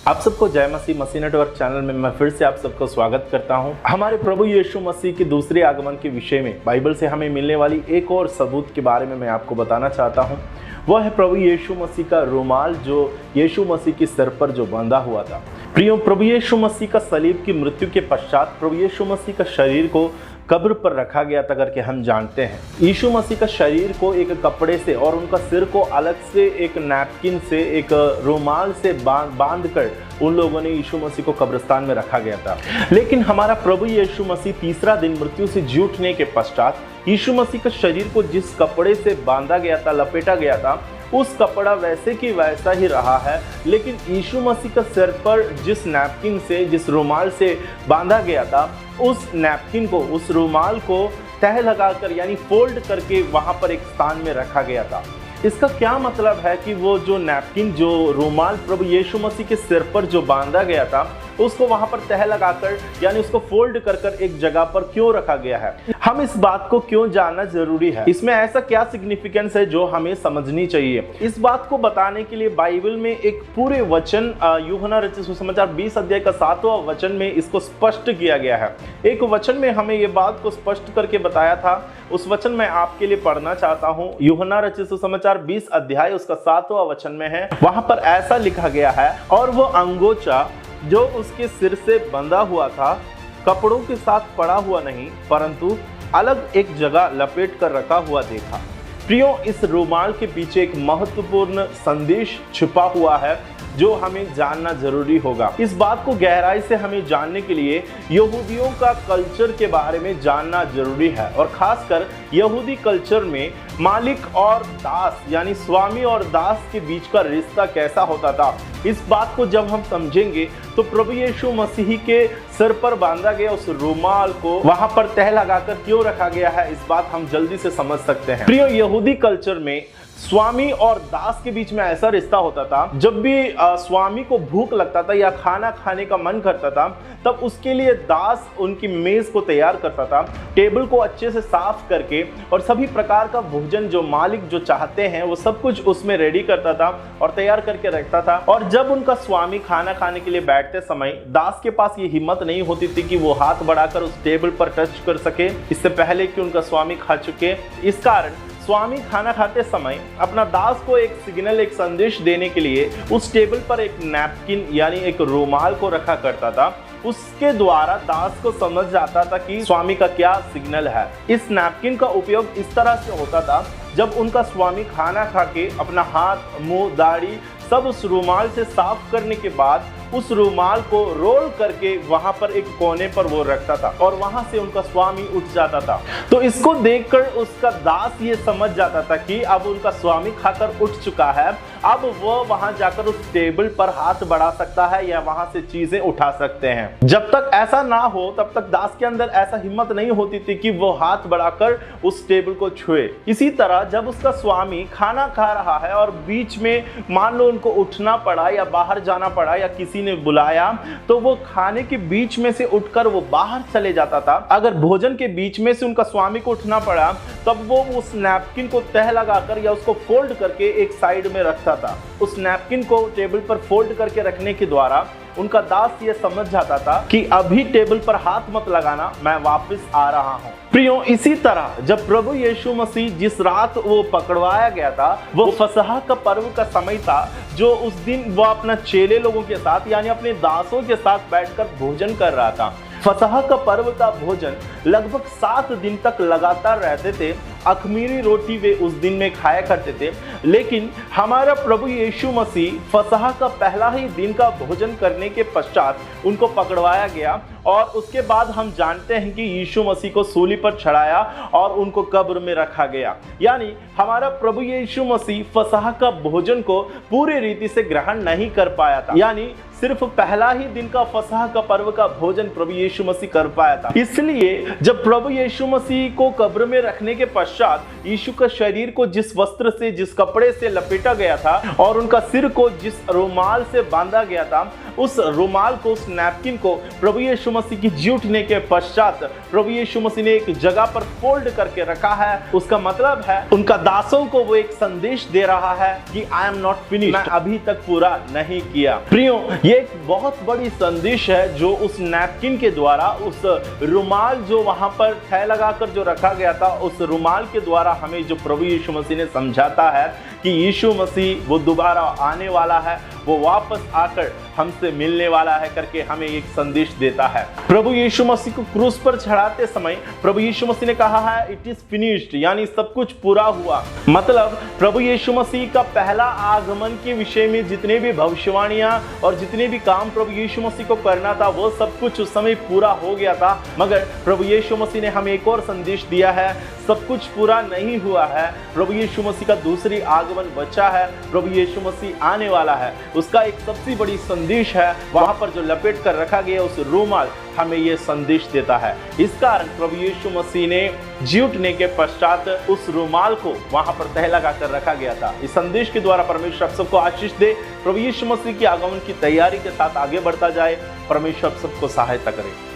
आप सबको जय मसीह मसीह नेटवर्क चैनल में मैं फिर से आप सबको स्वागत करता हूं। हमारे प्रभु यीशु मसीह के दूसरे आगमन के विषय में बाइबल से हमें मिलने वाली एक और सबूत के बारे में मैं आपको बताना चाहता हूं। वह है प्रभु यीशु मसीह का रुमाल जो यीशु मसीह के सिर पर जो बंधा हुआ था। प्रियो, प्रभु यीशु मसीह का सलीब की मृत्यु के पश्चात प्रभु यीशु मसीह का शरीर को कब्र पर रखा गया था करके हम जानते हैं। यीशु मसीह का शरीर को एक कपड़े से और उनका सिर को अलग से एक नैपकिन से एक रुमाल से बांध कर उन लोगों ने यीशु मसीह को कब्रिस्तान में रखा गया था। लेकिन हमारा प्रभु यीशु मसीह तीसरा दिन मृत्यु से जी उठने के पश्चात यीशु मसीह का शरीर को जिस कपड़े से बांधा गया था, लपेटा गया था, उस कपड़ा वैसे की वैसा ही रहा है। लेकिन यीशु मसीह का सिर पर जिस नैपकिन से, जिस रुमाल से बांधा गया था, उस नैपकिन को, उस रुमाल को तह लगाकर यानी फोल्ड करके वहां पर एक स्थान में रखा गया था। इसका क्या मतलब है कि वो जो नैपकिन, जो रुमाल प्रभु यीशु मसीह के सिर पर जो बांधा गया था, उसको वहां पर तह लगाकर यानी उसको फोल्ड कर कर एक जगह पर क्यों रखा गया है? हम इस बात को क्यों जानना जरूरी है? इसमें ऐसा क्या सिग्निफिकेंस है जो हमें समझनी चाहिए? इस बात को बताने के लिए बाइबल में एक पूरे वचन, यूहन्ना रचित सुसमाचार 20 अध्याय का 7वां वचन में इसको स्पष्ट किया गया है। एक वचन में हमें ये बात को स्पष्ट करके बताया था। उस वचन मैं आपके लिए पढ़ना चाहता हूँ। यूहन्ना रचित सुसमाचार 20 अध्याय उसका 7वां वचन में है। वहां पर ऐसा लिखा गया है, और वो अंगोछा जो उसके सिर से बंधा हुआ था कपड़ों के साथ पड़ा हुआ नहीं, परंतु अलग एक जगह लपेट कर रखा हुआ देखा। प्रियो, इस रुमाल के पीछे एक महत्वपूर्ण संदेश छुपा हुआ है जो हमें जानना जरूरी होगा। इस बात को गहराई से हमें जानने के लिए यहूदियों का कल्चर के बारे में जानना जरूरी है, और खासकर यहूदी कल्चर में मालिक और दास यानी स्वामी और दास के बीच का रिश्ता कैसा होता था। इस बात को जब हम समझेंगे तो प्रभु यीशु मसीह के सिर पर बांधा गया उस रुमाल को वहां पर तह लगाकर क्यों रखा गया है, इस बात हम जल्दी से समझ सकते हैं। प्रिय, यहूदी कल्चर में स्वामी और दास के बीच में ऐसा रिश्ता होता था, जब भी स्वामी को भूख लगता था या खाना खाने का मन करता था, तब उसके लिए दास उनकी मेज को तैयार करता था, टेबल को अच्छे से साफ करके, और सभी प्रकार का भोजन जो मालिक जो चाहते हैं वो सब कुछ उसमें रेडी करता था और तैयार करके रखता था। और जब उनका स्वामी खाना खाने के लिए बैठते समय दास के पास ये हिम्मत नहीं होती थी कि वो हाथ बढ़ाकर उस टेबल पर टच कर सके इससे पहले कि उनका स्वामी खा चुके। इस कारण स्वामी खाना खाते समय अपना दास को एक सिग्नल, एक संदेश देने के लिए उस टेबल पर एक नैपकिन यानी एक रुमाल को रखा करता था। उसके द्वारा दास को समझ जाता था कि स्वामी का क्या सिग्नल है। इस नैपकिन का उपयोग इस तरह से होता था, जब उनका स्वामी खाना खा के अपना हाथ, मुंह, दाढ़ी सब उस रुमाल से साफ करने के बाद उस रुमाल को रोल करके वहां पर एक कोने पर वो रखता था, और वहां से उनका स्वामी उठ जाता था। तो इसको देखकर उसका दास ये समझ जाता था कि अब उनका स्वामी खाकर उठ चुका है, अब वो वहां जाकर उस टेबल पर हाथ बढ़ा सकता है या वहां से चीजें उठा सकते हैं। जब तक ऐसा ना हो तब तक दास के अंदर ऐसा हिम्मत नहीं होती थी कि वो हाथ बढ़ाकर उस टेबल को छुए। इसी तरह जब उसका स्वामी खाना खा रहा है और बीच में मान लो उनको उठना पड़ा या बाहर जाना पड़ा या किसी ने बुलाया, तो वो खाने के बीच में से उठकर वो बाहर चले जाता था। अगर भोजन के बीच में से उनका स्वामी को उठना पड़ा, तब वो उस नैपकिन को तह लगाकर या उसको फोल्ड करके एक साइड में रखता था। उस नैपकिन को टेबल पर फोल्ड करके रखने के द्वारा उनका दास ये समझ जाता था कि अभी टेबल पर हाथ मत लगाना, मैं वापस आ रहा हूं। प्रियो, इसी तरह जब प्रभु यीशु मसीह जिस रात वो पकड़वाया गया था, वो फसह का पर्व का समय था, जो उस दिन वो अपना चेले लोगों के साथ यानी अपने दासों के साथ बैठकर भोजन कर रहा था। फसह का पर्व का भोजन लगभग 7 दिन तक लगातार रहते थे। अखमीरी रोटी वे उस दिन में खाया करते थे। लेकिन हमारा प्रभु यीशु मसीह फसह का पहला ही दिन का भोजन करने के पश्चात उनको पकड़वाया गया, और उसके बाद हम जानते हैं कि यीशु मसीह को सूली पर चढ़ाया और उनको कब्र में रखा गया। यानी हमारा प्रभु यीशु मसीह फसह का भोजन को पूरी रीति से ग्रहण नहीं कर पाया था, यानी सिर्फ पहला ही दिन का फसह का पर्व का भोजन प्रभु यीशु मसीह कर पाया था। इसलिए जब प्रभु यीशु मसीह को कब्र में रखने के पश्चात यीशु का शरीर को जिस वस्त्र से, जिस कपड़े से लपेटा गया था और उनका सिर को जिस रुमाल से बांधा गया था, उस रुमाल को, उस नैपकिन को प्रभु यीशु मसीह की जी उठने के पश्चात प्रभु यीशु मसीह ने एक जगह पर फोल्ड करके रखा है। उसका मतलब है उनका दासों को वो एक संदेश दे रहा है कि आई एम नॉट फिनिश्ड, मैं अभी तक पूरा नहीं किया। प्रियो, ये एक बहुत बड़ी संदेश है जो उस नैपकिन के द्वारा, उस रुमाल जो वहां पर तह लगाकर जो रखा गया था, उस रुमाल के द्वारा हमें जो प्रभु यीशु मसीह ने समझाता है कि यीशु मसीह वो दोबारा आने वाला है, वो वापस आकर हमसे मिलने वाला है करके हमें एक संदेश देता है। प्रभु यीशु मसीह को क्रूस पर चढ़ाते समय प्रभु यीशु मसीह ने कहा है इट इज फिनिश्ड, यानी सब कुछ पूरा हुआ। मतलब प्रभु यीशु मसीह का पहला आगमन के विषय में जितने भी भविष्यवाणियां और जितने भी काम प्रभु यीशु मसीह को करना था वो सब कुछ उस समय पूरा हो गया था। मगर प्रभु यीशु मसीह ने हमें एक और संदेश दिया है, सब कुछ पूरा नहीं हुआ है। प्रभु यीशु मसीह का दूसरी आगमन बचा है, प्रभु यीशु मसीह आने वाला है। उसका एक सबसे बड़ी संदेश है, वहां पर जो लपेट कर रखा गया उस रुमाल हमें यह संदेश देता है। इस कारण प्रभु यीशु मसीह ने जी उठने के पश्चात उस रुमाल को वहां पर तह लगा कर रखा गया था। इस संदेश के द्वारा परमेश्वर आप सबको आशीष दे। प्रभु यीशु मसीह की आगमन की तैयारी के साथ आगे बढ़ता जाए। परमेश्वर आप सबको सहायता करे।